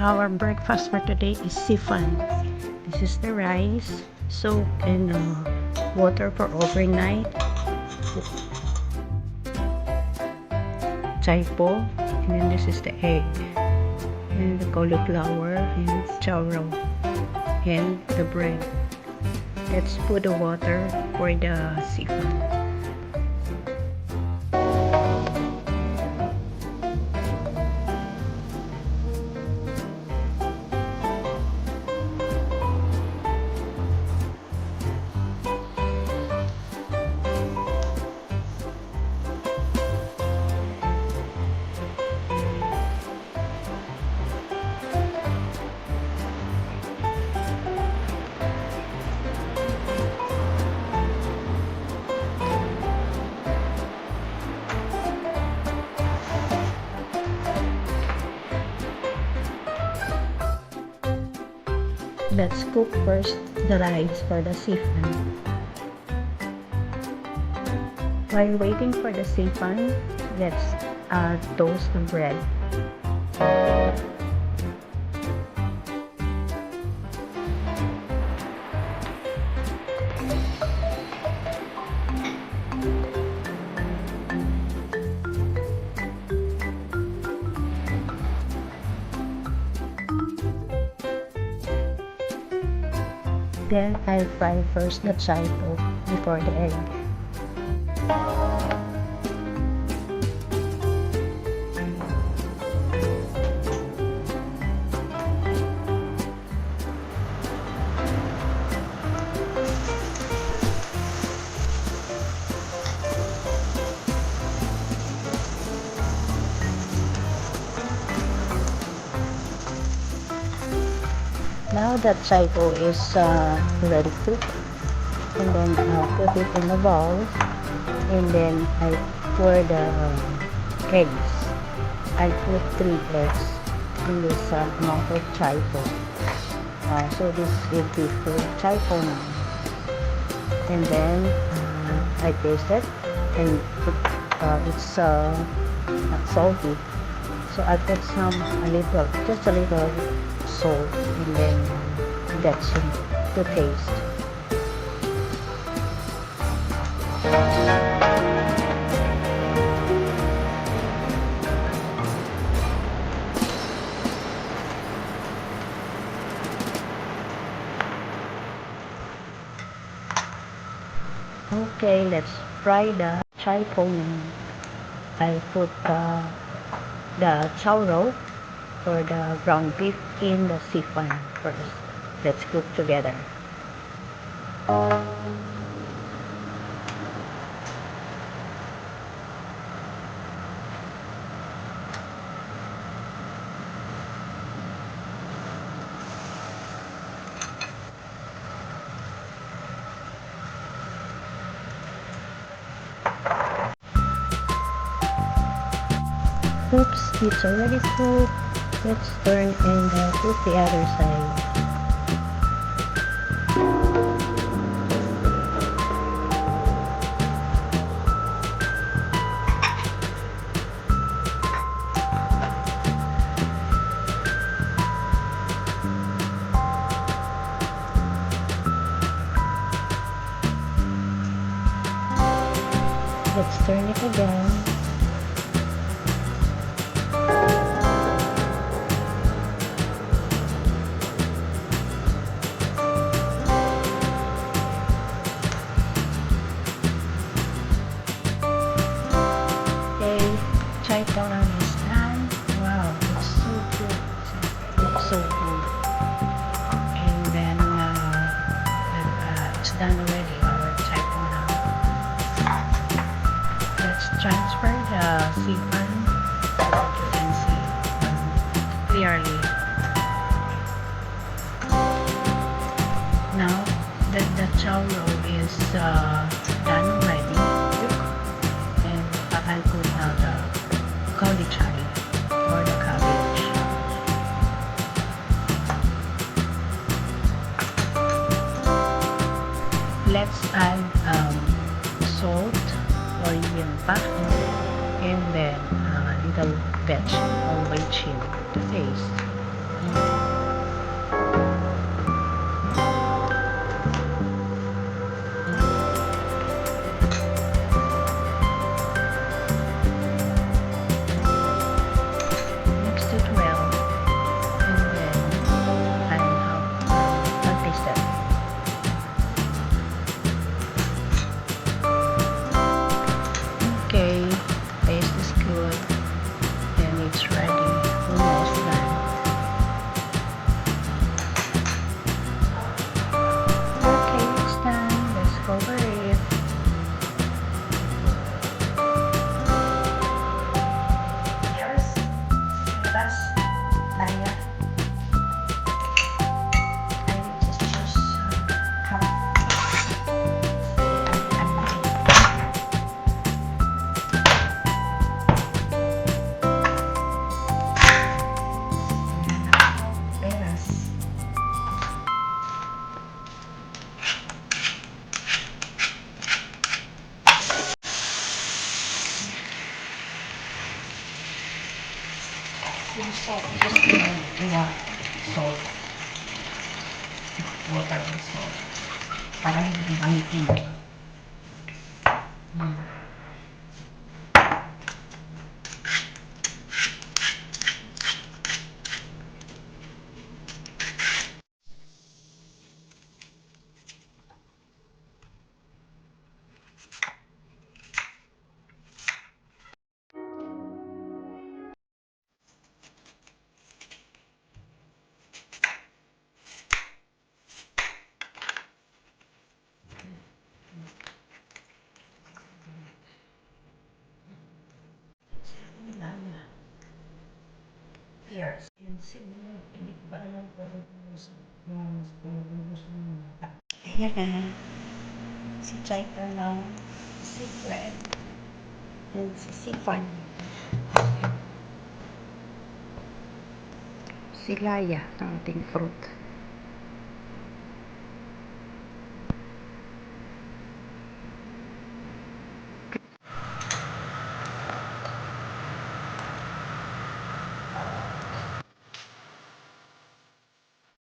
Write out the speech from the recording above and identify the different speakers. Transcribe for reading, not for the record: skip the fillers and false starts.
Speaker 1: Our breakfast for today is Xifan. This is the rice soaked in water for overnight. Tsaipo, and then this is the egg, and the cauliflower, and chaorow, and the bread. Let's put the water for the zifan. Let's cook first the rice for the zifan. While waiting for the zifan, let's toast the bread. Then I'll fry first the tsaipo before the egg. Now that Tsaipo is ready cooked, and then I'll put it in a bowl, and then I pour the eggs. I put 3 eggs in this amount of Tsaipo. So this will be for Tsaiponang. And then I taste it, and it's not salty. So I put just a little salt, and then vetsin to taste. Okay, let's fry the Tsaiponang. I put the chaorow for the ground beef in the zifan first. Let's cook together. Oops, it's already cooked. Let's turn and cook the other side. Let's turn it again. Tsaiponang is done. Wow, it's so good. It's so good. And then it's done already, our Tsaiponang. Let's transfer the zifan so that you can see clearly. Now that the chaorow is done already, and I'll put now the caulichai or the cabbage. Let's add salt or yinpa, and then a little vetsin or weitsin to taste. Mix it well, and then I'll taste it. Okay, taste is good, and it's ready, almost done. Okay, it's done. Let's cover it. Yes, that's Naya. I will just choose half. Peras. Yung salt, just salt. Water and salt. Para hindi mangitim. Yes. Ayan na. Si Tsaiponang, si Bread, and si Xifan. Si Laya, ang ating fruit.